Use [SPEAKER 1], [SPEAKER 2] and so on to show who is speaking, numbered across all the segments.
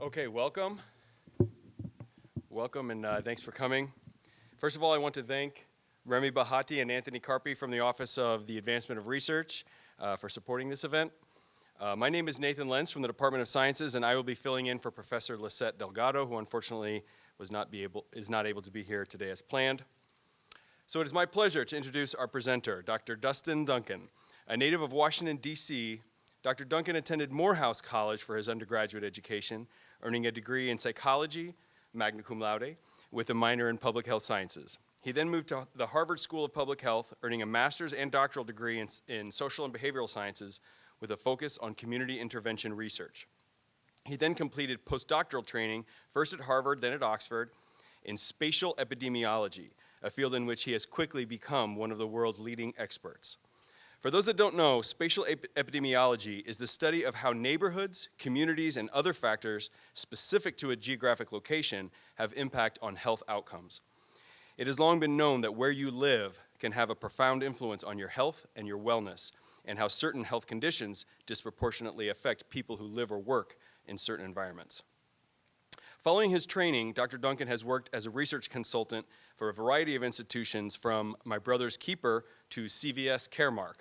[SPEAKER 1] Okay, welcome. Welcome and thanks for coming. First of all, I want to thank Remy Bahati and Anthony Carpi from the Office of the Advancement of Research for supporting this event. My name is Nathan Lentz from the Department of Sciences, and I will be filling in for Professor Lissette Delgado, who unfortunately is not able to be here today as planned. So it is my pleasure to introduce our presenter, Dr. Dustin Duncan. A native of Washington, D.C., Dr. Duncan attended Morehouse College for his undergraduate education, earning a degree in psychology, magna cum laude, with a minor in public health sciences. He then moved to the Harvard School of Public Health, earning a master's and doctoral degree in social and behavioral sciences with a focus on community intervention research. He then completed postdoctoral training, first at Harvard, then at Oxford, in spatial epidemiology, a field in which he has quickly become one of the world's leading experts. For those that don't know, spatial epidemiology is the study of how neighborhoods, communities, and other factors specific to a geographic location have impact on health outcomes. It has long been known that where you live can have a profound influence on your health and your wellness, and how certain health conditions disproportionately affect people who live or work in certain environments. Following his training, Dr. Duncan has worked as a research consultant for a variety of institutions, from My Brother's Keeper to CVS Caremark.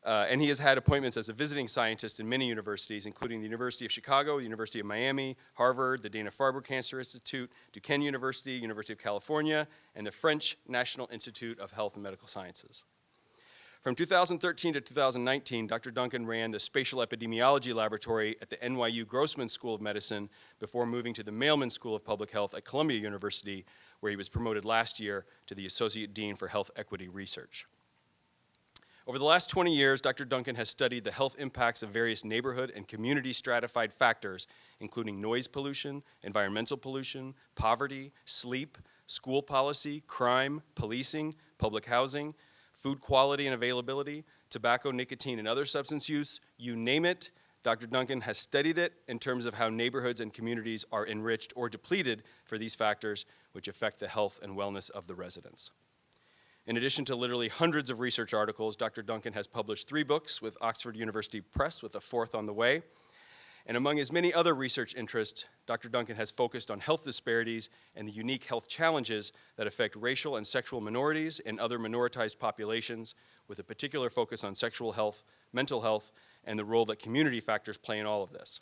[SPEAKER 1] And he has had appointments as a visiting scientist in many universities, including the University of Chicago, the University of Miami, Harvard, the Dana-Farber Cancer Institute, Duquesne University, University of California, and the French National Institute of Health and Medical Sciences. From 2013 to 2019, Dr. Duncan ran the Spatial Epidemiology Laboratory at the NYU Grossman School of Medicine before moving to the Mailman School of Public Health at Columbia University, where he was promoted last year to the Associate Dean for Health Equity Research. Over the last 20 years, Dr. Duncan has studied the health impacts of various neighborhood and community stratified factors, including noise pollution, environmental pollution, poverty, sleep, school policy, crime, policing, public housing, food quality and availability, tobacco, nicotine, and other substance use. You name it, Dr. Duncan has studied it in terms of how neighborhoods and communities are enriched or depleted for these factors, which affect the health and wellness of the residents. In addition to literally hundreds of research articles, Dr. Duncan has published 3 books with Oxford University Press, with a 4th on the way. And among his many other research interests, Dr. Duncan has focused on health disparities and the unique health challenges that affect racial and sexual minorities and other minoritized populations, with a particular focus on sexual health, mental health, and the role that community factors play in all of this.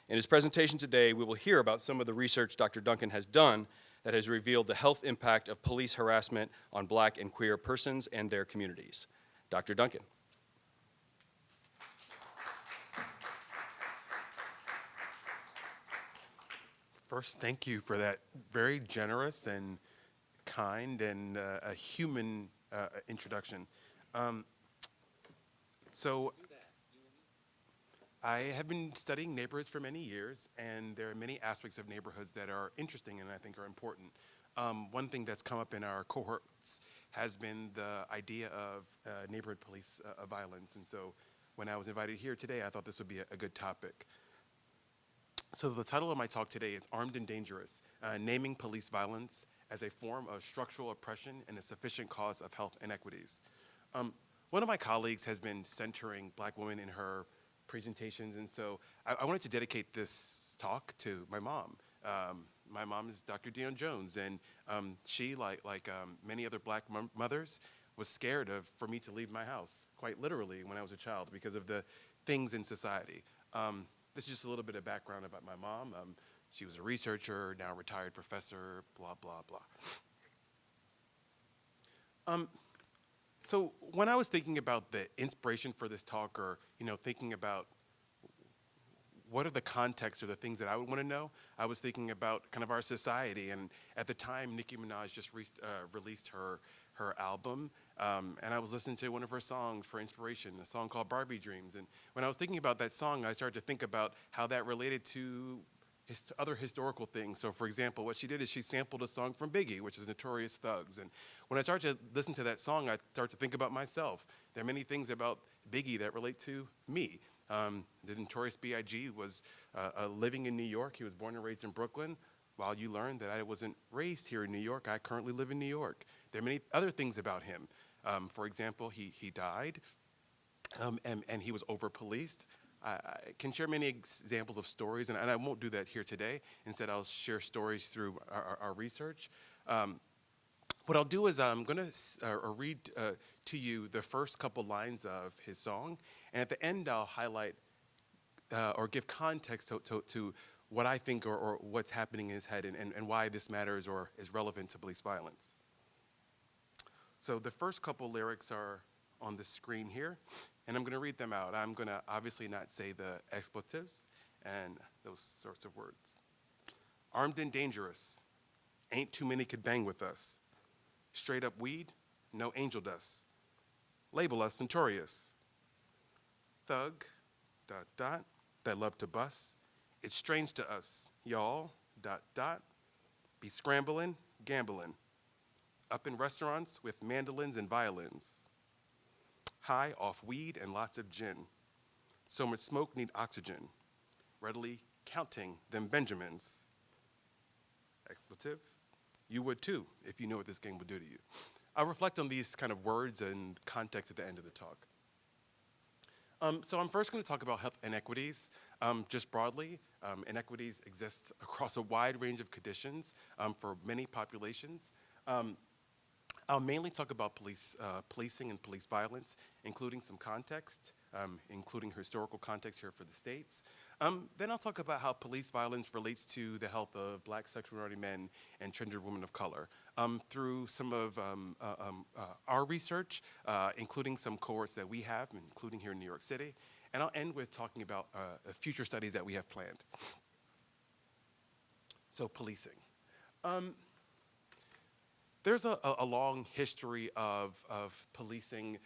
[SPEAKER 1] In his presentation today, we will hear about some of the research Dr. Duncan has done that has revealed the health impact of police harassment on Black and queer persons and their communities. Dr. Duncan.
[SPEAKER 2] First, thank you for that very generous and kind and a human introduction. So I have been studying neighborhoods for many years, and there are many aspects of neighborhoods that are interesting and I think are important. One thing that's come up in our cohorts has been the idea of neighborhood police violence. And so when I was invited here today, I thought this would be a good topic. So the title of my talk today is Armed and Dangerous, Naming Police Violence as a Form of Structural Oppression and a Sufficient Cause of Health Inequities. One of my colleagues has been centering Black women in her presentations, and so I wanted to dedicate this talk to my mom. My mom is Dr. Dion Jones, and she, like many other Black mothers, was scared for me to leave my house, quite literally, when I was a child, because of the things in society. This is just a little bit of background about my mom. She was a researcher, now retired professor, blah, blah, blah. So when I was thinking about the inspiration for this talk, or thinking about what are the contexts or the things that I would want to know, I was thinking about kind of our society. And at the time, Nicki Minaj just released her album, and I was listening to one of her songs for inspiration, a song called Barbie Dreams. And when I was thinking about that song, I started to think about how that related to other historical things. So for example, what she did is she sampled a song from Biggie, which is Notorious Thugs. And when I started to listen to that song, I started to think about myself. There are many things about Biggie that relate to me. The Notorious B.I.G. was living in New York. He was born and raised in Brooklyn. While you learned that I wasn't raised here in New York, I currently live in New York. There are many other things about him. For example, he died, and he was over-policed. I can share many examples of stories, and I won't do that here today. Instead, I'll share stories through our research. What I'll do is I'm going to read to you the first couple lines of his song, and at the end I'll highlight or give context to what I think or what's happening in his head and why this matters or is relevant to police violence. So the first couple lyrics are on the screen here, and I'm going to read them out. I'm going to obviously not say the expletives and those sorts of words. Armed and dangerous, ain't too many could bang with us. Straight up weed, no angel dust. Label us notorious. Thug, ... that love to bust. It's strange to us, y'all, ... be scrambling, gambling. Up in restaurants with mandolins and violins. High off weed and lots of gin. So much smoke need oxygen. Readily counting them Benjamins. Expletive. You would too, if you know what this game would do to you. I'll reflect on these kind of words and context at the end of the talk. So I'm first going to talk about health inequities. Just broadly, inequities exist across a wide range of conditions for many populations. I'll mainly talk about policing and police violence, including some context, including historical context here for the States. Then I'll talk about how police violence relates to the health of Black sexual minority men and transgender women of color through some of our research, including some cohorts that we have, including here in New York City. And I'll end with talking about future studies that we have planned. So policing. There's a long history of policing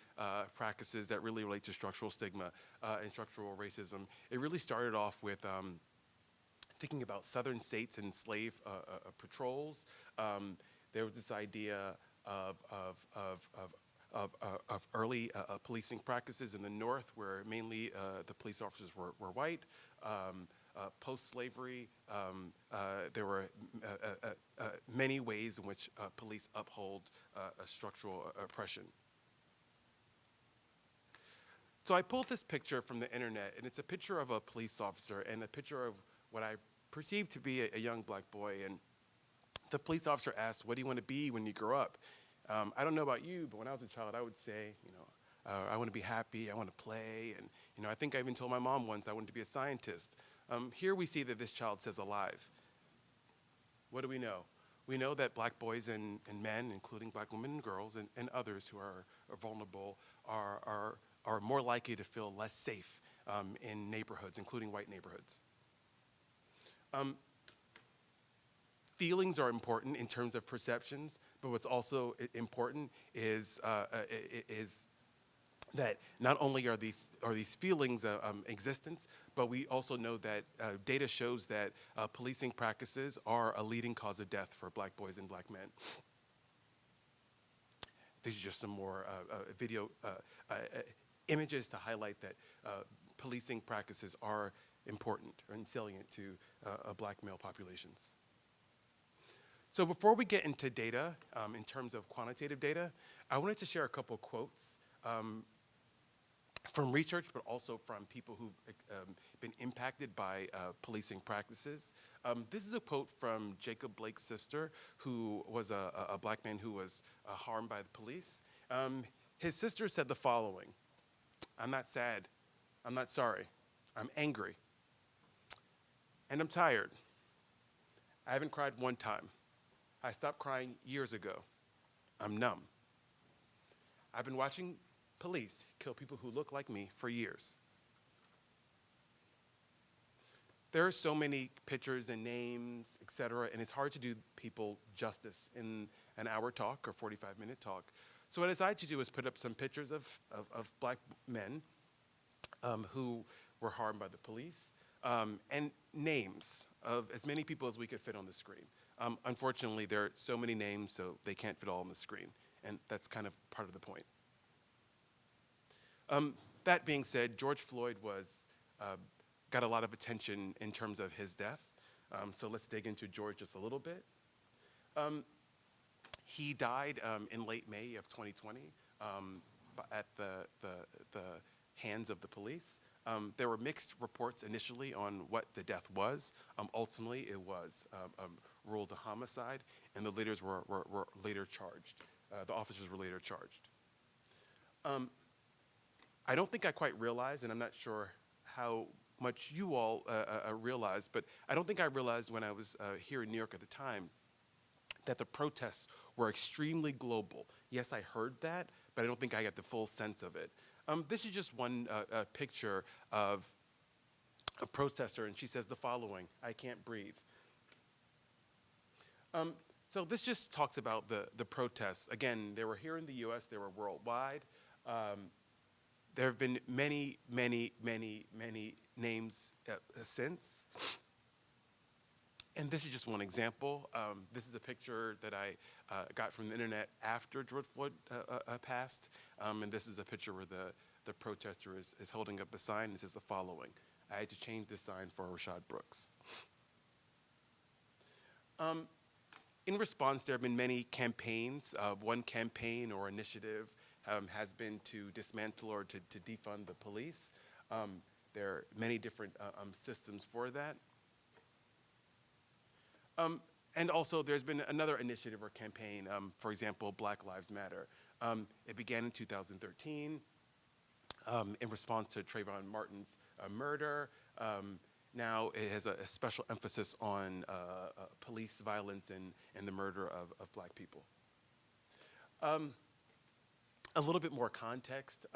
[SPEAKER 2] practices that really relate to structural stigma and structural racism. It really started off with thinking about southern states and slave patrols. There was this idea of early policing practices in the North, where mainly the police officers were white. Post-slavery, there were many ways in which police uphold a structural oppression. So I pulled this picture from the internet, and it's a picture of a police officer and a picture of what I perceive to be a young Black boy. And the police officer asked, "What do you want to be when you grow up?" I don't know about you, but when I was a child, I would say, I want to be happy, I want to play, and I think I even told my mom once I wanted to be a scientist. Here we see that this child says alive. What do we know? We know that Black boys and men, including Black women and girls and others who are vulnerable, are more likely to feel less safe in neighborhoods, including white neighborhoods. Feelings are important in terms of perceptions, but what's also important is that not only are these feelings existence, but we also know that data shows that policing practices are a leading cause of death for Black boys and Black men. These are just some more video images to highlight that policing practices are important and salient to Black male populations. So before we get into data, in terms of quantitative data, I wanted to share a couple quotes from research, but also from people who've been impacted by policing practices. This is a quote from Jacob Blake's sister, who was a Black man who was harmed by the police. His sister said the following: "I'm not sad, I'm not sorry, I'm angry, and I'm tired. I haven't cried one time. I stopped crying years ago. I'm numb. I've been watching police kill people who look like me for years." There are so many pictures and names, et cetera, and it's hard to do people justice in an hour talk or 45-minute talk. So what I decided to do is put up some pictures of Black men who were harmed by the police, and names of as many people as we could fit on the screen. Unfortunately, there are so many names, so they can't fit all on the screen, and that's kind of part of the point. That being said, George Floyd got a lot of attention in terms of his death, so let's dig into George just a little bit. He died in late May of 2020 at the hands of the police. There were mixed reports initially on what the death was. Ultimately, it was ruled a homicide, and the leaders were later charged. The officers were later charged. I don't think I quite realized, and I'm not sure how much you all realized, but I don't think I realized when I was here in New York at the time that the protests were extremely global. Yes, I heard that, but I don't think I got the full sense of it. This is just one picture of a protester, and she says the following: "I can't breathe." So this just talks about the protests. Again, they were here in the US, they were worldwide. There have been many, many, many, many names since. And this is just one example. This is a picture that I got from the internet after George Floyd passed. And this is a picture where the protester is holding up a sign that says the following: "I had to change this sign for Rashad Brooks." In response, there have been many campaigns. One campaign or initiative has been to dismantle or to defund the police. There are many different systems for that. And also, there's been another initiative or campaign, for example, Black Lives Matter. It began in 2013 in response to Trayvon Martin's murder. Now it has a special emphasis on police violence and the murder of Black people. A little bit more context.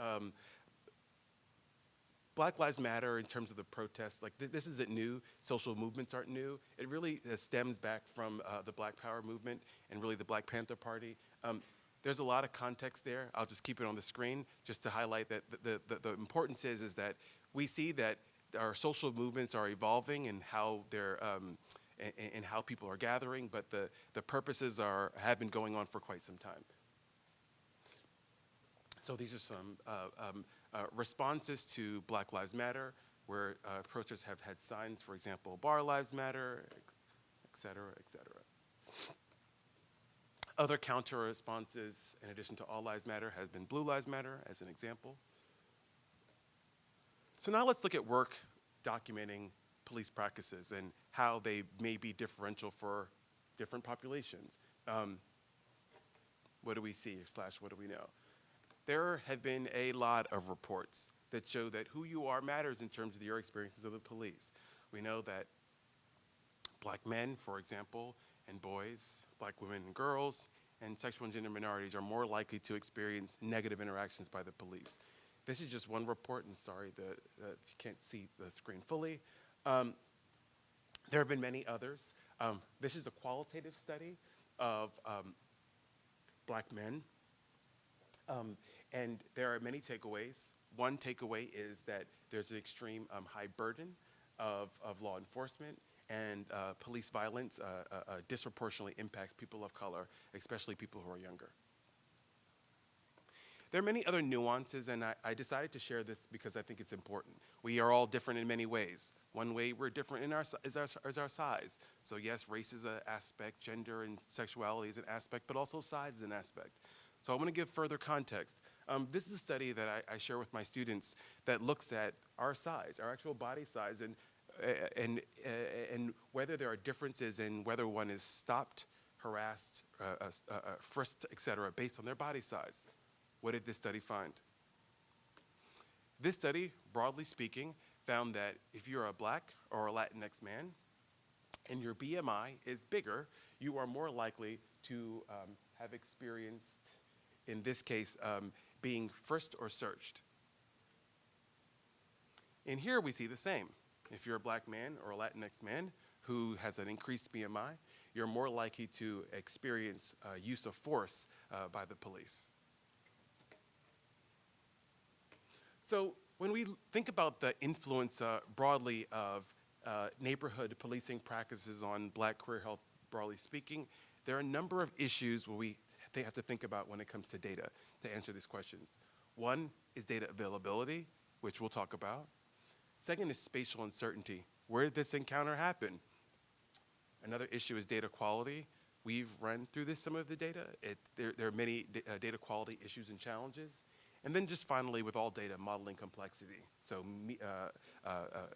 [SPEAKER 2] Black Lives Matter, in terms of the protests, like this isn't new. Social movements aren't new. It really stems back from the Black Power movement and really the Black Panther Party. There's a lot of context there. I'll just keep it on the screen just to highlight that the importance is that we see that our social movements are evolving and how they're and how people are gathering, but the purposes have been going on for quite some time. So these are some responses to Black Lives Matter, where protesters have had signs, for example, Bar Lives Matter, et cetera, et cetera. Other counter responses, in addition to All Lives Matter, has been Blue Lives Matter, as an example. So now let's look at work documenting police practices and how they may be differential for different populations. What do we see, / what do we know? There have been a lot of reports that show that who you are matters in terms of your experiences of the police. We know that Black men, for example, and boys, Black women and girls, and sexual and gender minorities are more likely to experience negative interactions by the police. This is just one report, and sorry that you can't see the screen fully. There have been many others. This is a qualitative study of Black men. And there are many takeaways. One takeaway is that there's an extreme high burden of law enforcement, and police violence disproportionately impacts people of color, especially people who are younger. There are many other nuances, and I decided to share this because I think it's important. We are all different in many ways. One way we're different is our size. So yes, race is an aspect, gender and sexuality is an aspect, but also size is an aspect. So I want to give further context. This is a study that I share with my students that looks at our size, our actual body size, and whether there are differences in whether one is stopped, harassed, frisked, et cetera, based on their body size. What did this study find? This study, broadly speaking, found that if you're a Black or a Latinx man and your BMI is bigger, you are more likely to have experienced, in this case, being frisked or searched. And here we see the same. If you're a Black man or a Latinx man who has an increased BMI, you're more likely to experience use of force by the police. So when we think about the influence broadly of neighborhood policing practices on Black career health, broadly speaking, there are a number of issues where we have to think about when it comes to data to answer these questions. One is data availability, which we'll talk about. Second is spatial uncertainty. Where did this encounter happen? Another issue is data quality. We've run through some of the data. There are many data quality issues and challenges. And then just finally, with all data, modeling complexity. So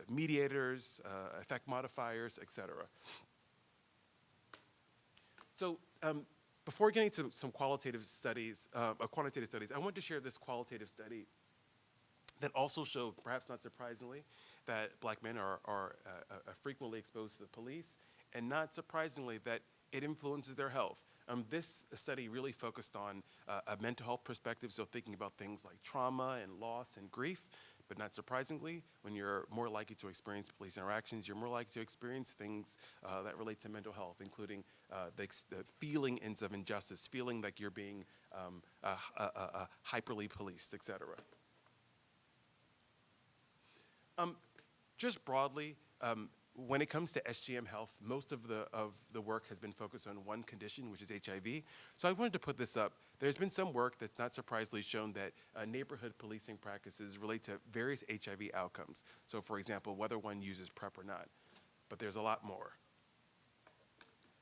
[SPEAKER 2] mediators, effect modifiers, et cetera. So before getting to some quantitative studies, I want to share this qualitative study that also showed, perhaps not surprisingly, that black men are frequently exposed to the police, and not surprisingly, that it influences their health. This study really focused on a mental health perspective, so thinking about things like trauma and loss and grief, but not surprisingly, when you're more likely to experience police interactions, you're more likely to experience things that relate to mental health, including the feelings of injustice, feeling like you're being hyperly policed, et cetera. Just broadly, when it comes to SGM health, most of the work has been focused on one condition, which is HIV. So I wanted to put this up. There's been some work that's not surprisingly shown that neighborhood policing practices relate to various HIV outcomes. So for example, whether one uses PrEP or not. But there's a lot more.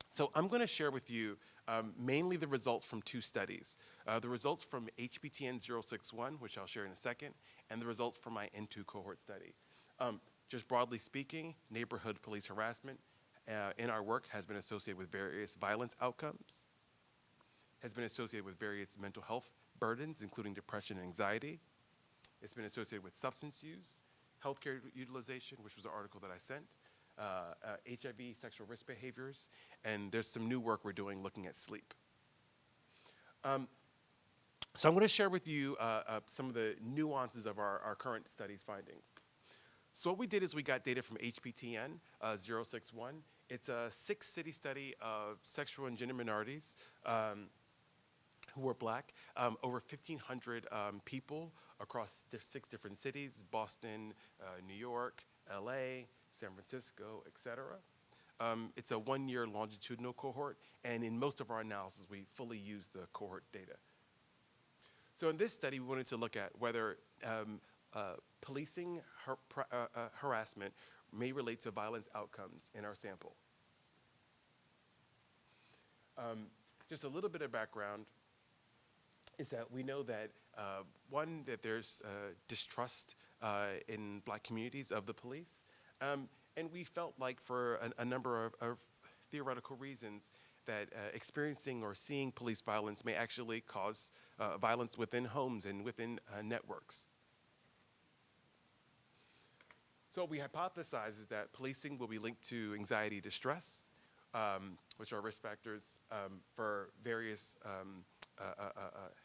[SPEAKER 2] So I'm going to share with you mainly the results from two studies. The results from HPTN 061, which I'll share in a second, and the results from my N2 cohort study. Just broadly speaking, neighborhood police harassment in our work has been associated with various violence outcomes, has been associated with various mental health burdens, including depression and anxiety. It's been associated with substance use, healthcare utilization, which was the article that I sent, HIV, sexual risk behaviors, and there's some new work we're doing looking at sleep. So I'm going to share with you some of the nuances of our current study's findings. So what we did is we got data from HPTN 061. It's a 6-city study of sexual and gender minorities who were black, over 1,500 people across 6 different cities, Boston, New York, LA, San Francisco, et cetera. It's a 1-year longitudinal cohort, and in most of our analysis, we fully use the cohort data. So in this study, we wanted to look at whether policing harassment may relate to violence outcomes in our sample. Just a little bit of background is that we know that, one, that there's distrust in black communities of the police, and we felt like for a number of theoretical reasons that experiencing or seeing police violence may actually cause violence within homes and within networks. So what we hypothesize is that policing will be linked to anxiety, distress, which are risk factors for various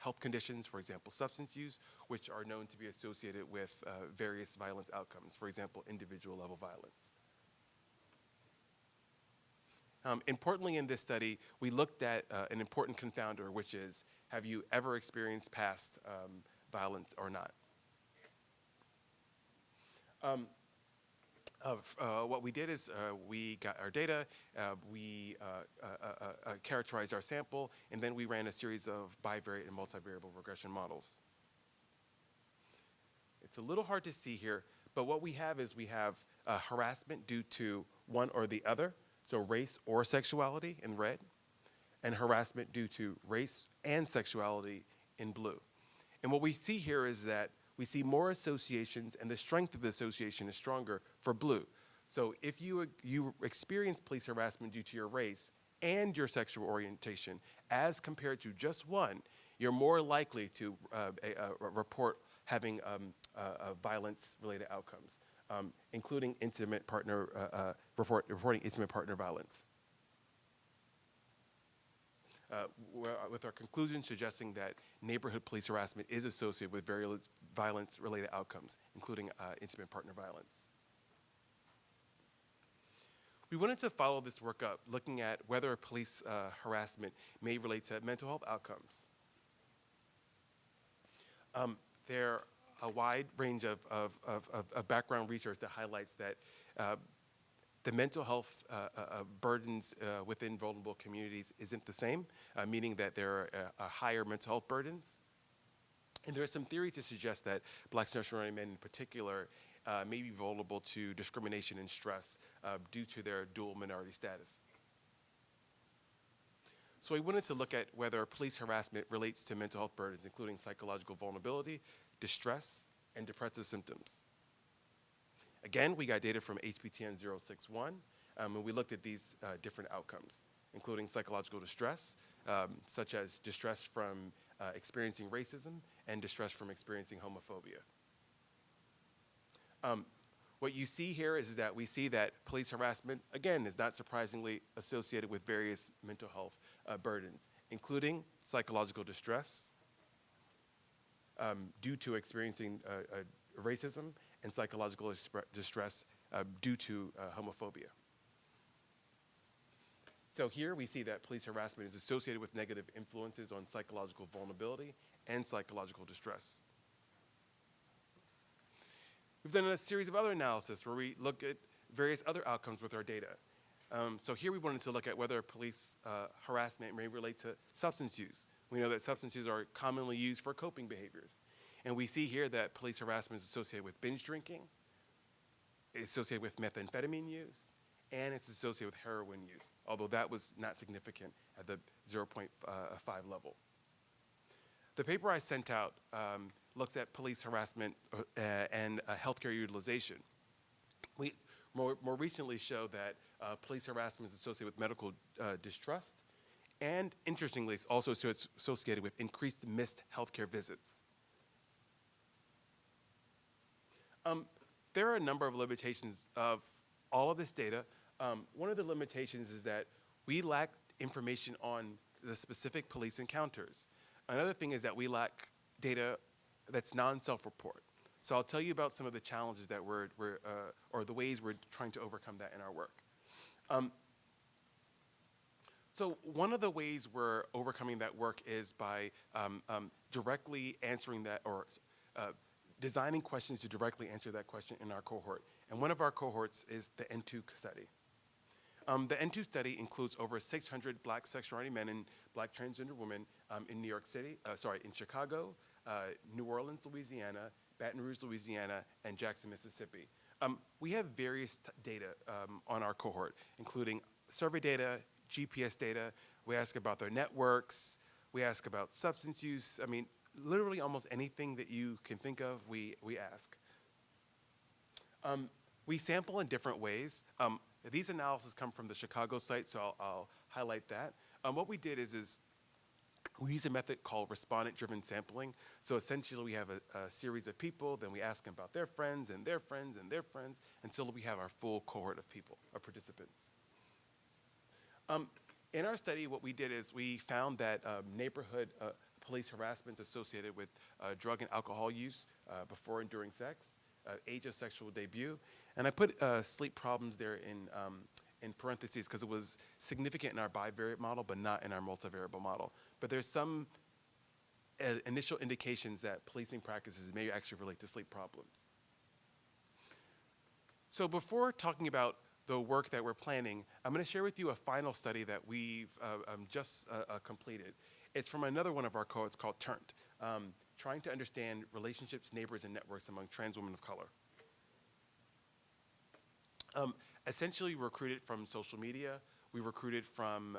[SPEAKER 2] health conditions, for example, substance use, which are known to be associated with various violence outcomes, for example, individual level violence. Importantly in this study, we looked at an important confounder, which is, have you ever experienced past violence or not? What we did is we got our data, we characterized our sample, and then we ran a series of bivariate and multivariable regression models. It's a little hard to see here, but what we have is we have harassment due to one or the other, so race or sexuality in red, and harassment due to race and sexuality in blue. And what we see here is that we see more associations, and the strength of the association is stronger for blue. So if you experience police harassment due to your race and your sexual orientation, as compared to just one, you're more likely to report having violence-related outcomes, including intimate partner reporting intimate partner violence. With our conclusion suggesting that neighborhood police harassment is associated with various violence-related outcomes, including intimate partner violence. We wanted to follow this work up, looking at whether police harassment may relate to mental health outcomes. There are a wide range of background research that highlights that the mental health burdens within vulnerable communities isn't the same, meaning that there are higher mental health burdens. And there is some theory to suggest that black sexual men in particular may be vulnerable to discrimination and stress due to their dual minority status. So we wanted to look at whether police harassment relates to mental health burdens, including psychological vulnerability, distress, and depressive symptoms. Again, we got data from HPTN 061, and we looked at these different outcomes, including psychological distress, such as distress from experiencing racism and distress from experiencing homophobia. What you see here is that we see that police harassment, again, is not surprisingly associated with various mental health burdens, including psychological distress due to experiencing racism and psychological distress due to homophobia. So here we see that police harassment is associated with negative influences on psychological vulnerability and psychological distress. We've done a series of other analysis where we looked at various other outcomes with our data. So here we wanted to look at whether police harassment may relate to substance use. We know that substance use are commonly used for coping behaviors. And we see here that police harassment is associated with binge drinking, it's associated with methamphetamine use, and it's associated with heroin use, although that was not significant at the 0.5 level. The paper I sent out looks at police harassment and healthcare utilization. We more recently show that police harassment is associated with medical distrust, and interestingly, it's also associated with increased missed healthcare visits. There are a number of limitations of all of this data. One of the limitations is that we lack information on the specific police encounters. Another thing is that we lack data that's non-self-report. So I'll tell you about some of the challenges that or the ways we're trying to overcome that in our work. So one of the ways we're overcoming that work is by directly answering that, or designing questions to directly answer that question in our cohort. And one of our cohorts is the N2 study. The N2 study includes over 600 black sexual minority men and black transgender women in New York City, in Chicago, New Orleans, Louisiana, Baton Rouge, Louisiana, and Jackson, Mississippi. We have various data on our cohort, including survey data, GPS data. We ask about their networks. We ask about substance use. I mean, literally almost anything that you can think of, we ask. We sample in different ways. These analyses come from the Chicago site, so I'll highlight that. What we did is we use a method called respondent-driven sampling. So essentially, we have a series of people, then we ask them about their friends and their friends and their friends until we have our full cohort of people, of participants. In our study, what we did is we found that neighborhood police harassment is associated with drug and alcohol use before and during sex, age of sexual debut, and I put sleep problems there in parentheses because it was significant in our bivariate model, but not in our multivariable model. But there's some initial indications that policing practices may actually relate to sleep problems. So before talking about the work that we're planning, I'm going to share with you a final study that we've just completed. It's from another one of our cohorts called Turned, trying to understand relationships, neighbors, and networks among trans women of color. Essentially, we recruited from social media. We recruited from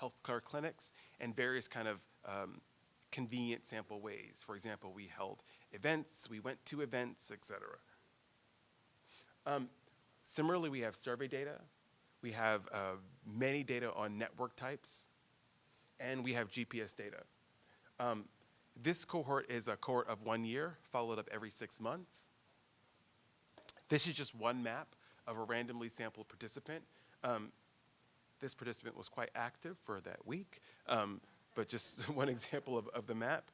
[SPEAKER 2] healthcare clinics and various kind of convenient sample ways. For example, we held events, we went to events, et cetera. Similarly, we have survey data. We have many data on network types, and we have GPS data. This cohort is a cohort of 1 year, followed up every 6 months. This is just one map of a randomly sampled participant. This participant was quite active for that week, but just one example of the map.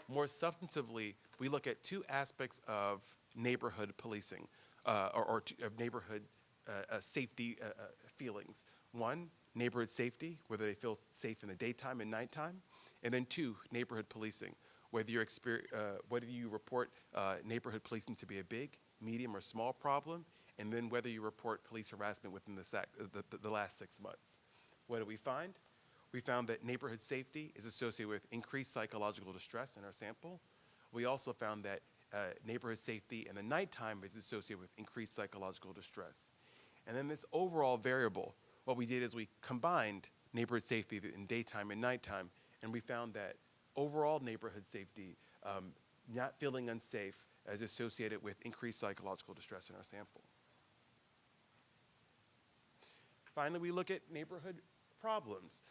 [SPEAKER 2] More substantively, we look at two aspects of neighborhood policing, of neighborhood safety feelings. One, neighborhood safety, whether they feel safe in the daytime and nighttime. And then two, neighborhood policing, whether you report neighborhood policing to be a big, medium, or small problem, and then whether you report police harassment within the last 6 months. What did we find? We found that neighborhood safety is associated with increased psychological distress in our sample. We also found that neighborhood safety in the nighttime is associated with increased psychological distress. And then this overall variable, what we did is we combined neighborhood safety in daytime and nighttime, and we found that overall neighborhood safety, not feeling unsafe, is associated with increased psychological distress in our sample. Finally, we look at neighborhood problems.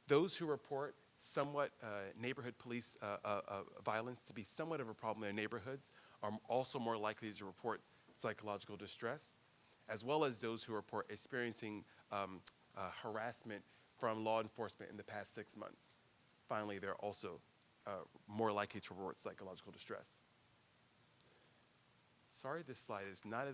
[SPEAKER 2] Those who report somewhat neighborhood police violence to be somewhat of a problem in their neighborhoods are also more likely to report psychological distress, as well as those who report experiencing harassment from law enforcement in the past 6 months. Finally, they're also more likely to report psychological distress. Sorry, this slide is not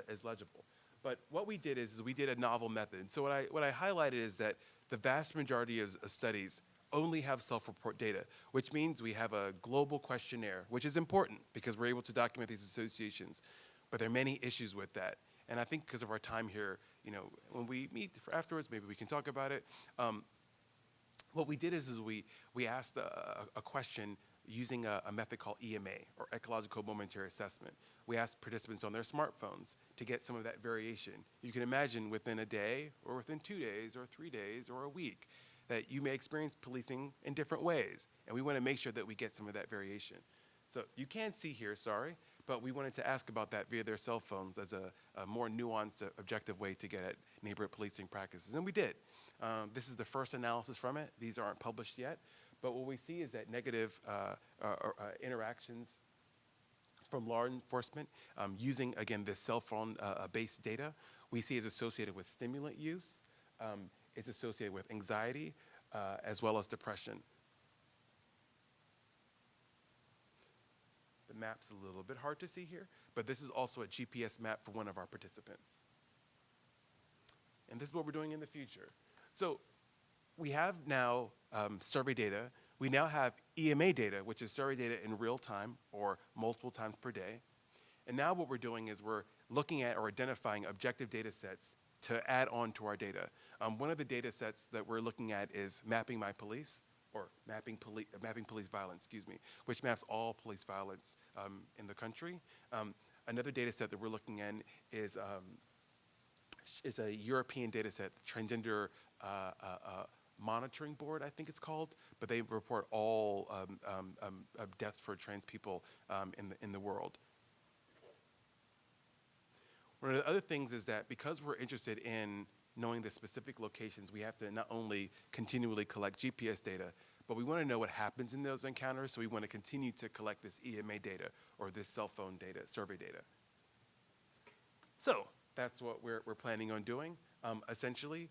[SPEAKER 2] as legible. But what we did is we did a novel method. So what I highlighted is that the vast majority of studies only have self-report data, which means we have a global questionnaire, which is important because we're able to document these associations. But there are many issues with that. And I think because of our time here, when we meet for afterwards, maybe we can talk about it. What we did is we asked a question using a method called EMA, or ecological momentary assessment. We asked participants on their smartphones to get some of that variation. You can imagine within a day, or within 2 days, or 3 days, or a week, that you may experience policing in different ways. And we want to make sure that we get some of that variation. So you can't see here, sorry, but we wanted to ask about that via their cell phones as a more nuanced, objective way to get at neighborhood policing practices. And we did. This is the first analysis from it. These aren't published yet. But what we see is that negative interactions from law enforcement using, again, this cell phone-based data, we see is associated with stimulant use. It's associated with anxiety, as well as depression. The map's a little bit hard to see here, but this is also a GPS map for one of our participants. And this is what we're doing in the future. So we have now survey data. We now have EMA data, which is survey data in real time or multiple times per day. And now what we're doing is we're looking at or identifying objective data sets to add on to our data. One of the data sets that we're looking at is Mapping My Police, or Mapping Police Violence, which maps all police violence in the country. Another data set that we're looking at is a European data set, Transgender Monitoring Board, I think it's called, but they report all deaths for trans people in the world. One of the other things is that because we're interested in knowing the specific locations, we have to not only continually collect GPS data, but we want to know what happens in those encounters, so we want to continue to collect this EMA data or this cell phone data, survey data. So that's what we're planning on doing. Essentially,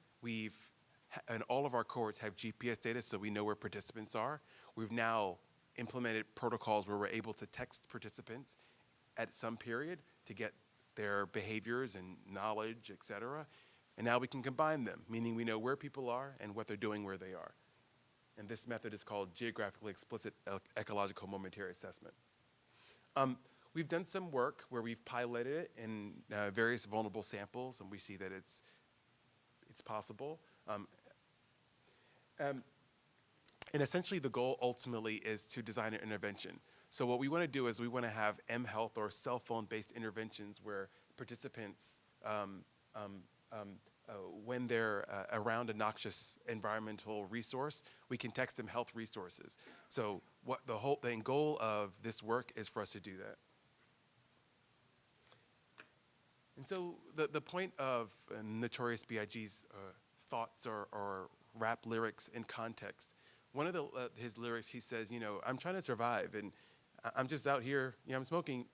[SPEAKER 2] and all of our cohorts have GPS data, so we know where participants are. We've now implemented protocols where we're able to text participants at some period to get their behaviors and knowledge, et cetera. And now we can combine them, meaning we know where people are and what they're doing where they are. And this method is called geographically explicit ecological momentary assessment. We've done some work where we've piloted it in various vulnerable samples, and we see that it's possible. And essentially the goal ultimately is to design an intervention. So what we want to do is we want to have mHealth or cell phone-based interventions where participants, when they're around a noxious environmental resource, we can text them health resources. So what the goal of this work is for us to do that. And so the point of Notorious B.I.G.'s thoughts or rap lyrics in context, one of his lyrics, he says, I'm trying to survive, and I'm just out here, I'm smoking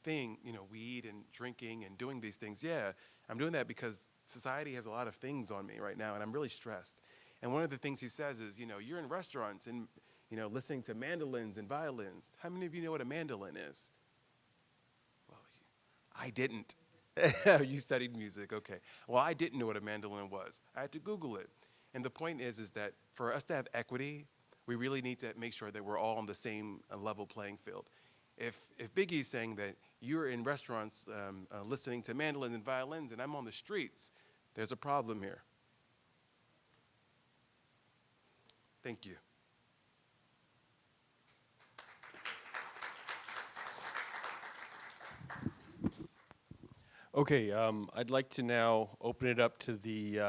[SPEAKER 2] weed and drinking and doing these things. Yeah, I'm doing that because society has a lot of things on me right now, and I'm really stressed. And one of the things he says is, you're in restaurants and, listening to mandolins and violins. How many of you know what a mandolin is? Well, I didn't. You studied music, okay. Well, I didn't know what a mandolin was. I had to Google it. And the point is that for us to have equity, we really need to make sure that we're all on the same level playing field. If Biggie's saying that you're in restaurants listening to mandolins and violins and I'm on the streets, there's a problem here. Thank you.
[SPEAKER 1] Okay, I'd like to now open it up to the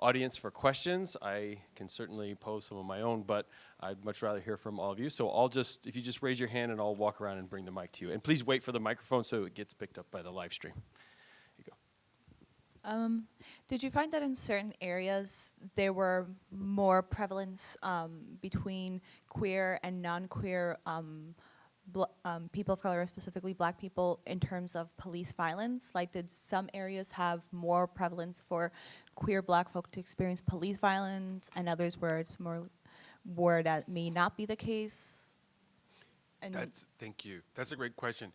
[SPEAKER 1] audience for questions. I can certainly pose some of my own, but I'd much rather hear from all of you. So if you just raise your hand and I'll walk around and bring the mic to you. And please wait for the microphone so it gets picked up by the live stream. Here you go.
[SPEAKER 3] Did you find that in certain areas there were more prevalence between queer and non-queer people of color, specifically black people, in terms of police violence? Like, did some areas have more prevalence for queer black folk to experience police violence and others where it's more, where that may not be the case? And
[SPEAKER 2] Thank you. That's a great question.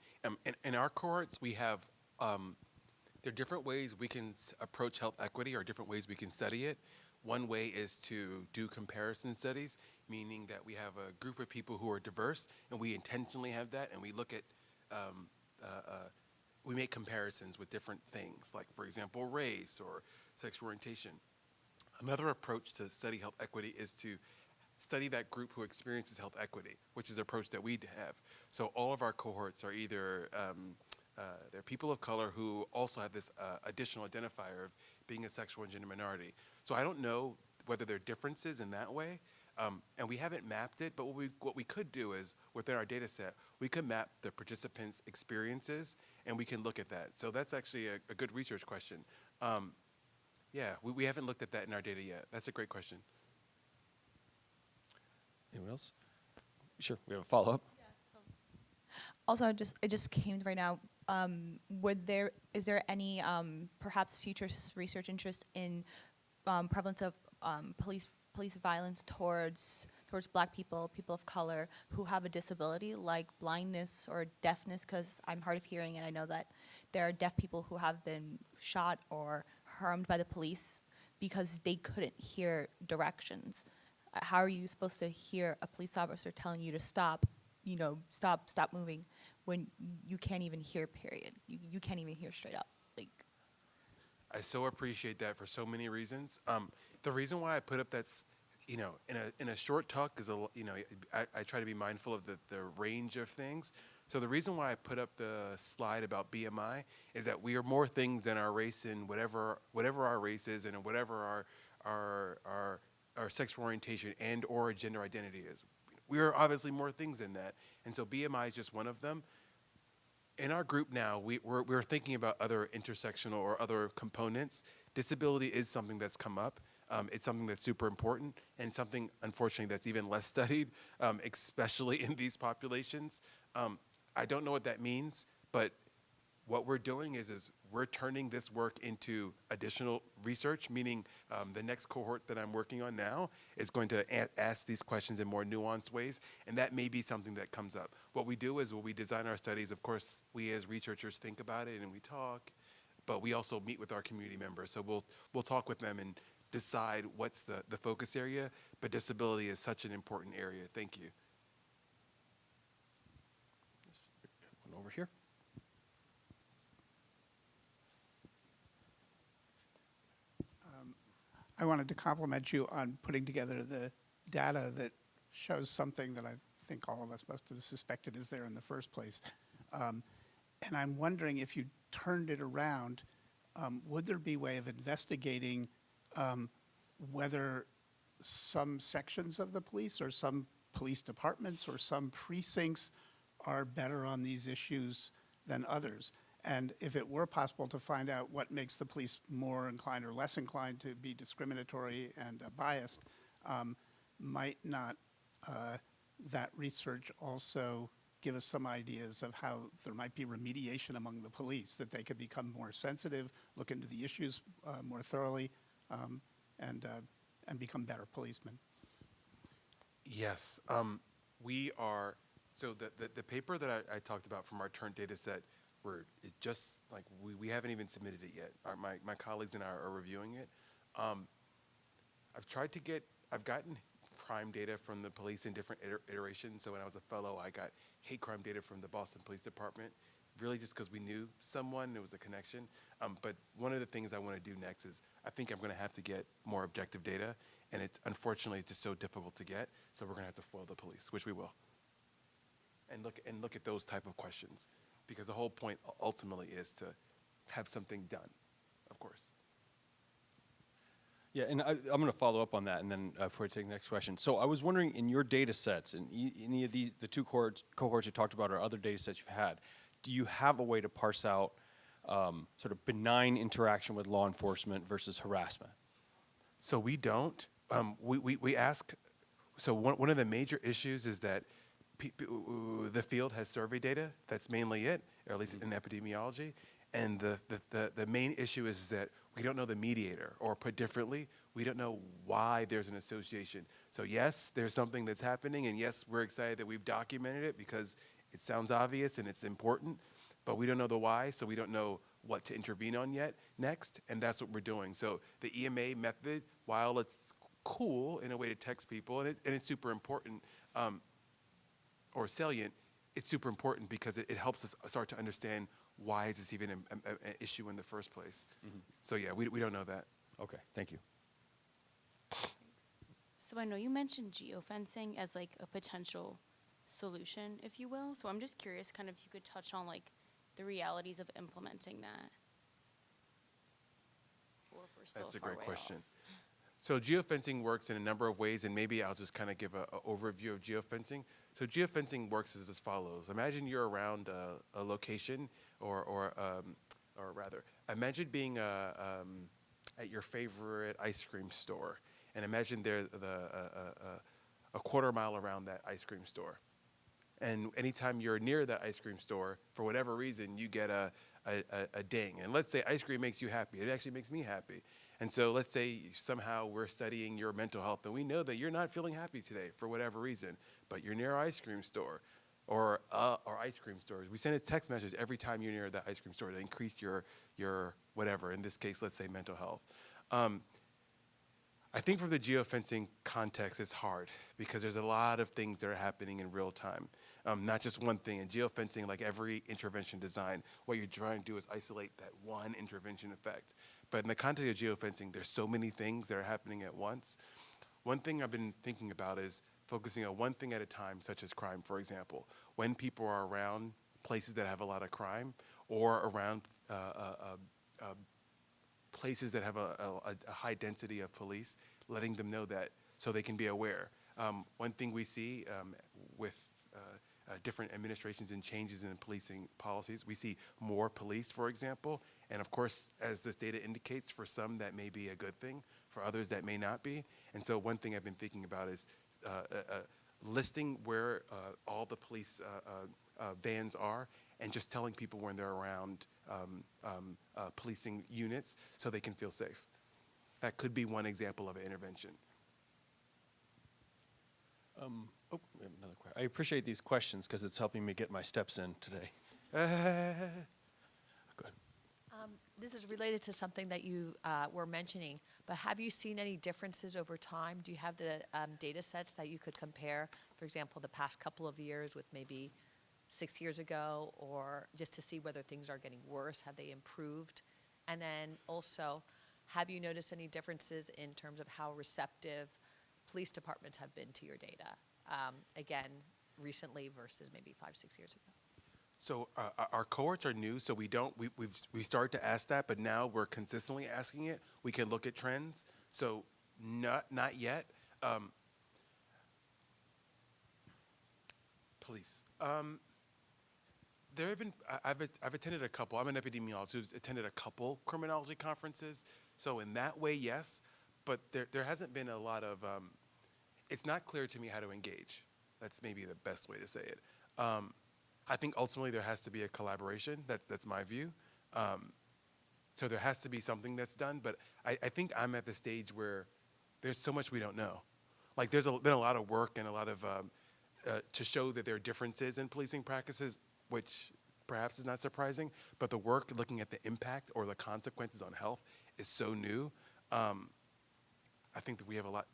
[SPEAKER 2] In our cohorts, we have, there are different ways we can approach health equity or different ways we can study it. One way is to do comparison studies, meaning that we have a group of people who are diverse, and we intentionally have that, and we look at, we make comparisons with different things, like, for example, race or sexual orientation. Another approach to study health equity is to study that group who experiences health equity, which is the approach that we have. So all of our cohorts are either, they're people of color who also have this additional identifier of being a sexual and gender minority. So I don't know whether there are differences in that way, and we haven't mapped it, but what we could do is, within our data set, we could map the participants' experiences, and we can look at that. So that's actually a good research question. Yeah, we haven't looked at that in our data yet. That's a great question.
[SPEAKER 1] Anyone else? Sure, we have a follow-up.
[SPEAKER 3] also, it just came right now. Is there any perhaps future research interest in prevalence of police violence towards black people, people of color who have a disability like blindness or deafness? Because I'm hard of hearing, and I know that there are deaf people who have been shot or harmed by the police because they couldn't hear directions. How are you supposed to hear a police officer telling you to stop, stop moving, when you can't even hear, period? You can't even hear straight up. Like,
[SPEAKER 2] I so appreciate that for so many reasons. The reason why I put up that's, in a short talk is, I try to be mindful of the range of things. So the reason why I put up the slide about BMI is that we are more things than our race and whatever our race is and whatever our sexual orientation and or gender identity is. We are obviously more things than that. And so BMI is just one of them. In our group now, we're thinking about other intersectional or other components. Disability is something that's come up. It's something that's super important and something, unfortunately, that's even less studied, especially in these populations. I don't know what that means, but what we're doing is we're turning this work into additional research, meaning the next cohort that I'm working on now is going to ask these questions in more nuanced ways, and that may be something that comes up. What we do is when we design our studies, of course, we as researchers think about it and we talk, but we also meet with our community members. So we'll talk with them and decide what's the focus area, but disability is such an important area. Thank you.
[SPEAKER 1] One over here.
[SPEAKER 4] I wanted to compliment you on putting together the data that shows something that I think all of us must have suspected is there in the first place. And I'm wondering, if you turned it around, would there be a way of investigating whether some sections of the police or some police departments or some precincts are better on these issues than others? And if it were possible to find out what makes the police more inclined or less inclined to be discriminatory and biased, might not that research also give us some ideas of how there might be remediation among the police, that they could become more sensitive, look into the issues more thoroughly, and become better policemen?
[SPEAKER 2] Yes, we are. So the paper that I talked about from our Turnt data set, we haven't even submitted it yet. My colleagues and I are reviewing it. I've gotten crime data from the police in different iterations. So when I was a fellow, I got hate crime data from the Boston Police Department, really just because we knew someone, there was a connection. But one of the things I want to do next is, I think I'm going to have to get more objective data, and unfortunately it's just so difficult to get, so we're going to have to foil the police, which we will. And look at those type of questions, because the whole point ultimately is to have something done, of course.
[SPEAKER 1] Yeah, and I'm going to follow up on that, and then before I take the next question. So I was wondering, in your data sets, and any of these, the two cohorts you talked about, or other data sets you've had, do you have a way to parse out sort of benign interaction with law enforcement versus harassment?
[SPEAKER 2] So we don't. We ask. So one of the major issues is that the field has survey data. That's mainly it, or at least in epidemiology. And the main issue is that we don't know the mediator, or put differently, we don't know why there's an association. So yes, there's something that's happening, and yes, we're excited that we've documented it because it sounds obvious and it's important, but we don't know the why, so we don't know what to intervene on yet next, and that's what we're doing. So the EMA method, while it's cool in a way to text people, and it's super important, or salient, it's super important because it helps us start to understand why is this even an issue in the first place. So yeah, we don't know that.
[SPEAKER 1] Okay, thank you.
[SPEAKER 5] So I know you mentioned geofencing as like a potential solution, if you will. So I'm just curious, kind of, if you could touch on like the realities of implementing that. Or if we're still
[SPEAKER 2] That's a
[SPEAKER 5] far
[SPEAKER 2] great
[SPEAKER 5] way
[SPEAKER 2] question.
[SPEAKER 5] off.
[SPEAKER 2] So geofencing works in a number of ways, and maybe I'll just kind of give an overview of geofencing. So geofencing works as follows. Imagine you're around a location, or rather, imagine being at your favorite ice cream store, and imagine there's a quarter mile around that ice cream store. And anytime you're near that ice cream store, for whatever reason, you get a ding. And let's say ice cream makes you happy. It actually makes me happy. And so let's say somehow we're studying your mental health, and we know that you're not feeling happy today for whatever reason, but you're near an ice cream store or ice cream stores. We send a text message every time you're near that ice cream store to increase your whatever, in this case, let's say mental health. I think from the geofencing context, it's hard because there's a lot of things that are happening in real time, not just one thing. In geofencing, like every intervention design, what you're trying to do is isolate that one intervention effect. But in the context of geofencing, there's so many things that are happening at once. One thing I've been thinking about is focusing on one thing at a time, such as crime, for example. When people are around places that have a lot of crime, or around places that have a high density of police, letting them know that so they can be aware. One thing we see with different administrations and changes in policing policies, we see more police, for example, and of course, as this data indicates, for some that may be a good thing, for others that may not be. And so one thing I've been thinking about is listing where all the police vans are, and just telling people when they're around policing units so they can feel safe. That could be one example of an intervention.
[SPEAKER 1] We have another question. I appreciate these questions because it's helping me get my steps in today. Go ahead.
[SPEAKER 6] This is related to something that you were mentioning, but have you seen any differences over time? Do you have the data sets that you could compare, for example, the past couple of years with maybe 6 years ago, or just to see whether things are getting worse? Have they improved? And then also, have you noticed any differences in terms of how receptive police departments have been to your data? Again, recently versus maybe 5-6 years ago.
[SPEAKER 2] So our cohorts are new, so we started to ask that, but now we're consistently asking it. We can look at trends. So not yet. Police. There have been, I've attended a couple. I'm an epidemiologist who's attended a couple criminology conferences. So in that way, yes, but there hasn't been a lot of. It's not clear to me how to engage. That's maybe the best way to say it. I think ultimately there has to be a collaboration. That's my view. So there has to be something that's done. But I think I'm at the stage where there's so much we don't know. Like there's been a lot of work and a lot of to show that there are differences in policing practices, which perhaps is not surprising. But the work looking at the impact or the consequences on health is so new. I think that we have a lot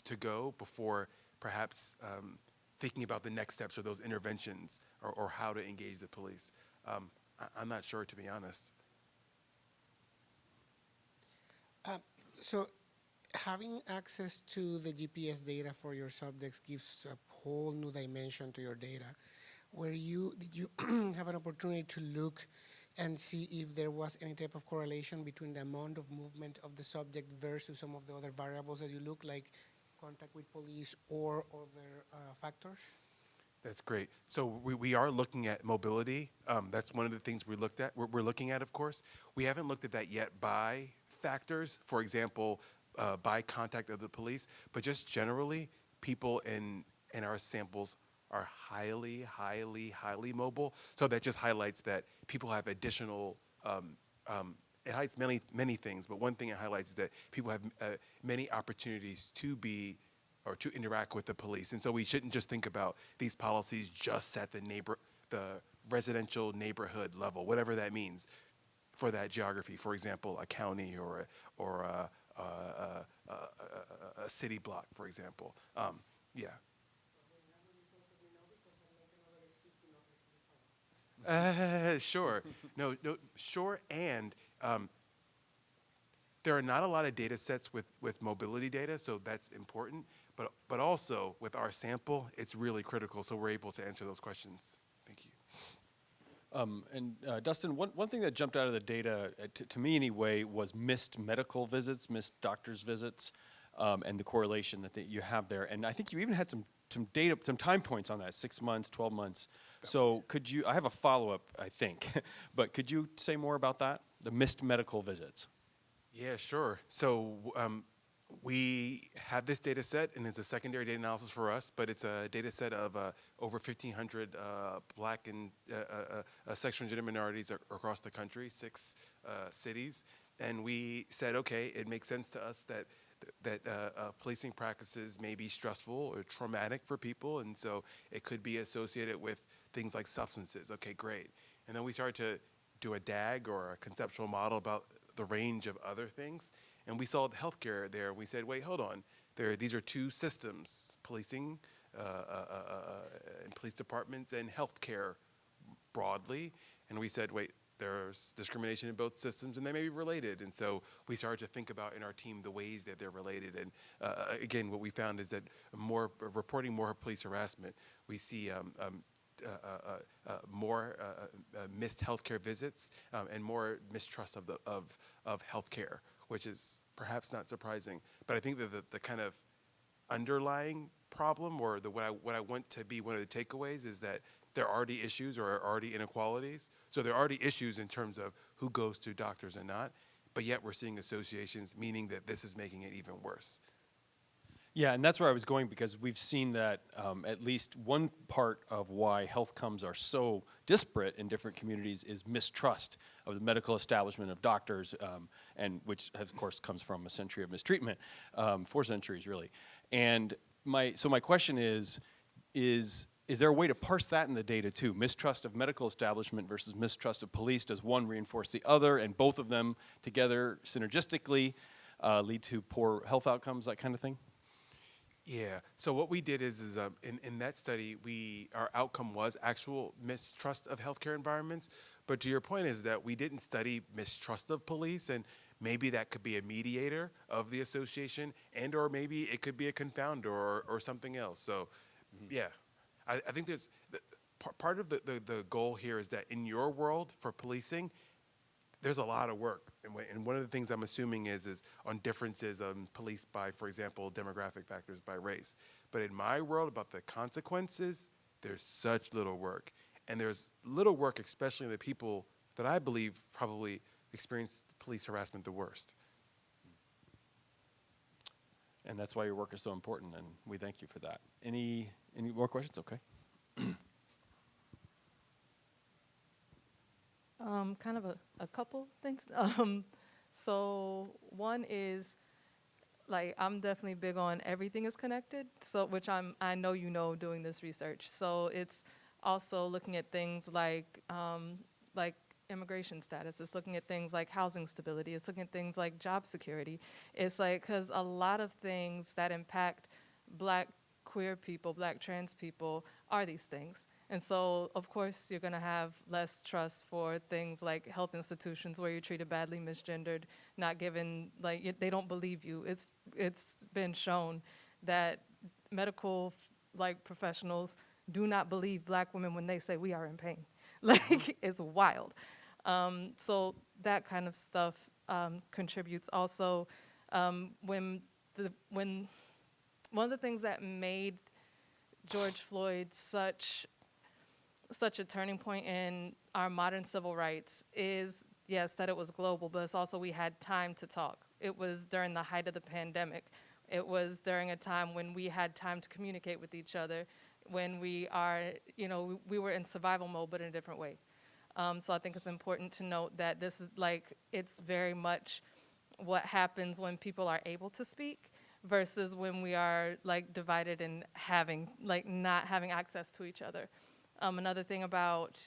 [SPEAKER 2] to go before perhaps thinking about the next steps or those interventions or how to engage the police. I'm not sure, to be honest.
[SPEAKER 7] So having access to the GPS data for your subjects gives a whole new dimension to your data. Did you have an opportunity to look and see if there was any type of correlation between the amount of movement of the subject versus some of the other variables that you look, like contact with police or other factors?
[SPEAKER 2] That's great. So we are looking at mobility. That's one of the things we looked at. We're looking at, of course. We haven't looked at that yet by factors, for example, by contact of the police, but just generally, people in our samples are highly mobile. So that just highlights that people have additional, it highlights many things, but one thing it highlights is that people have many opportunities to be or to interact with the police. And so we shouldn't just think about these policies just at the residential neighborhood level, whatever that means for that geography. For example, a county or a city block, for example. Yeah. Sure. No, sure. And there are not a lot of data sets with mobility data, so that's important. But also with our sample, it's really critical, so we're able to answer those questions. Thank you.
[SPEAKER 1] Dustin, one thing that jumped out of the data, to me anyway, was missed medical visits, missed doctor's visits, and the correlation that you have there. And I think you even had some data, some time points on that, 6 months, 12 months. So could you, I have a follow-up, I think, but could you say more about that, the missed medical visits?
[SPEAKER 2] Yeah, sure. So we have this data set, and it's a secondary data analysis for us, but it's a data set of over 1,500 Black and sexual and gender minorities across the country, 6 cities. And we said, okay, it makes sense to us that policing practices may be stressful or traumatic for people, and so it could be associated with things like substances. Okay, great. And then we started to do a DAG or a conceptual model about the range of other things, and we saw the healthcare there. We said, wait, hold on. These are 2 systems, policing and police departments and healthcare broadly. And we said, wait, there's discrimination in both systems and they may be related. And so we started to think about in our team the ways that they're related. And again, what we found is that reporting more police harassment, we see more missed healthcare visits and more mistrust of healthcare, which is perhaps not surprising. But I think that the kind of underlying problem, or what I want to be one of the takeaways, is that there are already issues or are already inequalities. So there are already issues in terms of who goes to doctors and not, but yet we're seeing associations, meaning that this is making it even worse.
[SPEAKER 1] Yeah, and that's where I was going, because we've seen that at least one part of why health outcomes are so disparate in different communities is mistrust of the medical establishment, of doctors, and which of course comes from a century of mistreatment, 4 centuries really. And my question is there a way to parse that in the data too? Mistrust of medical establishment versus mistrust of police. Does one reinforce the other, and both of them together synergistically lead to poor health outcomes, that kind of thing?
[SPEAKER 2] Yeah. So what we did is in that study, our outcome was actual mistrust of healthcare environments. But to your point is that we didn't study mistrust of police, and maybe that could be a mediator of the association, and or maybe it could be a confounder or something else. So, yeah, I think there's part of the goal here is that in your world for policing, there's a lot of work, and one of the things I'm assuming is on differences on police by, for example, demographic factors, by race. But in my world, about the consequences, there's such little work, and there's little work, especially in the people that I believe probably experience police harassment the worst.
[SPEAKER 1] And that's why your work is so important, and we thank you for that. Any more questions? Okay.
[SPEAKER 8] Kind of a couple things. So one is, like, I'm definitely big on everything is connected. So I know you know doing this research. So it's also looking at things like immigration status. It's looking at things like housing stability. It's looking at things like job security. It's like, because a lot of things that impact Black queer people, Black trans people are these things. And so, of course, you're going to have less trust for things like health institutions where you're treated badly, misgendered, not given, like, they don't believe you. It's been shown that medical, professionals do not believe Black women when they say we are in pain. Like, it's wild. So that kind of stuff contributes. Also, when one of the things that made George Floyd such a turning point in our modern civil rights is, yes, that it was global, but it's also we had time to talk. It was during the height of the pandemic. It was during a time when we had time to communicate with each other, when we were in survival mode, but in a different way. So I think it's important to note that this is it's very much what happens when people are able to speak versus when we are divided and not having access to each other. Another thing about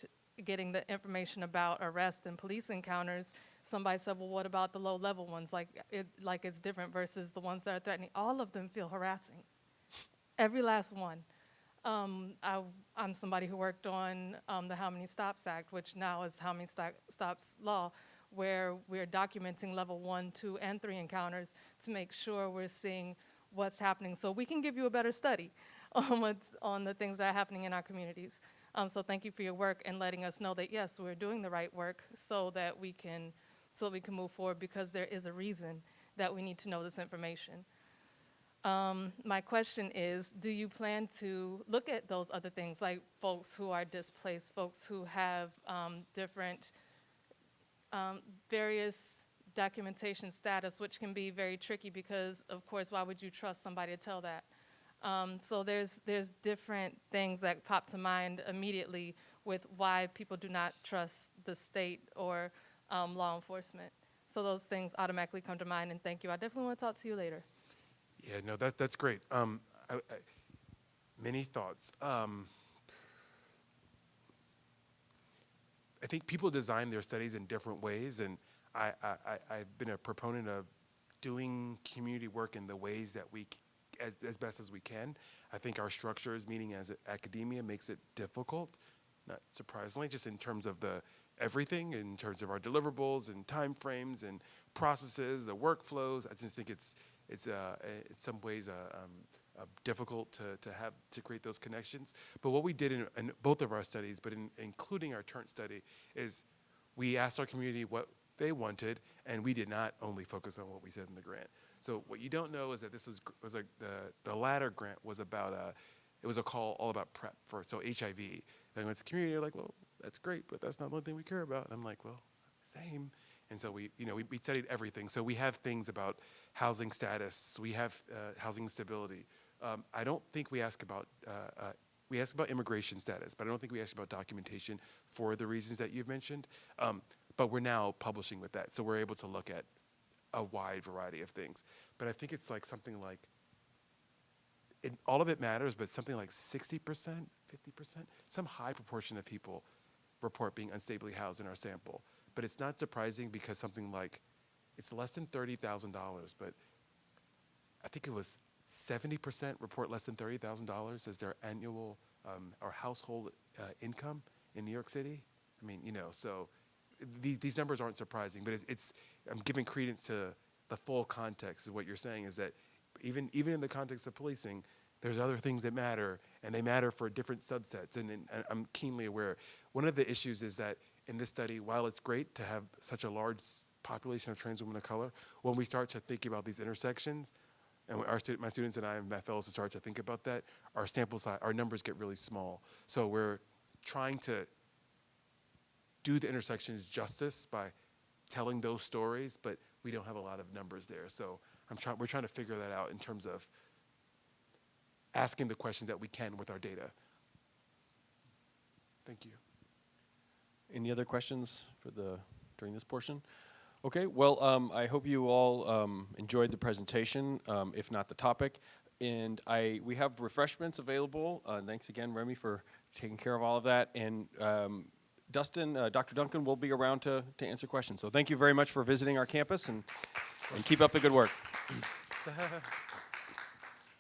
[SPEAKER 8] getting the information about arrest and police encounters, somebody said, well, what about the low-level ones? It's different versus the ones that are threatening. All of them feel harassing. Every last one. I'm somebody who worked on the How Many Stops Act, which now is How Many Stops Law, where we're documenting level 1, 2, and 3 encounters to make sure we're seeing what's happening so we can give you a better study on the things that are happening in our communities. So thank you for your work and letting us know that, yes, we're doing the right work so that we can move forward, because there is a reason that we need to know this information. My question is, do you plan to look at those other things, like folks who are displaced, folks who have different various documentation status, which can be very tricky because, of course, why would you trust somebody to tell that? So there's different things that pop to mind immediately with why people do not trust the state or law enforcement. So those things automatically come to mind, and thank you. I definitely want to talk to you later.
[SPEAKER 2] Yeah, no, that's great. Many thoughts. I think people design their studies in different ways, and I've been a proponent of doing community work in the ways that as best as we can. I think our structures, meaning as academia, makes it difficult, not surprisingly, just in terms of everything, in terms of our deliverables and time frames and processes, the workflows. I just think it's in some ways difficult to create those connections. But what we did in both of our studies, but including our Turnt study, is we asked our community what they wanted, and we did not only focus on what we said in the grant. So what you don't know is that this was the latter grant was about it was a call all about PrEP for HIV. Then went to the community, they're like, well, that's great, but that's not the only thing we care about. And I'm like, well, same. And so we studied everything. So we have things about housing status. We have housing stability. I don't think we ask about immigration status, but I don't think we ask about documentation for the reasons that you've mentioned. But we're now publishing with that, so we're able to look at a wide variety of things. But I think it's something like, all of it matters, but something like 60%, 50%, some high proportion of people report being unstably housed in our sample. But it's not surprising because it's less than $30,000, but I think it was 70% report less than $30,000 as their annual or household income in New York City. I mean, so these numbers aren't surprising, but I'm giving credence to the full context of what you're saying, is that even in the context of policing, there's other things that matter, and they matter for different subsets, and I'm keenly aware. One of the issues is that in this study, while it's great to have such a large population of trans women of color, when we start to think about these intersections, and my students and I and my fellows start to think about that, our sample size, our numbers get really small. So we're trying to do the intersections justice by telling those stories, but we don't have a lot of numbers there. So we're trying to figure that out in terms of asking the questions that we can with our data. Thank you.
[SPEAKER 1] Any other questions during this portion? Okay, well, I hope you all enjoyed the presentation, if not the topic. And we have refreshments available. Thanks again, Remy, for taking care of all of that. And Dr. Duncan will be around to answer questions. So thank you very much for visiting our campus, and keep up the good work.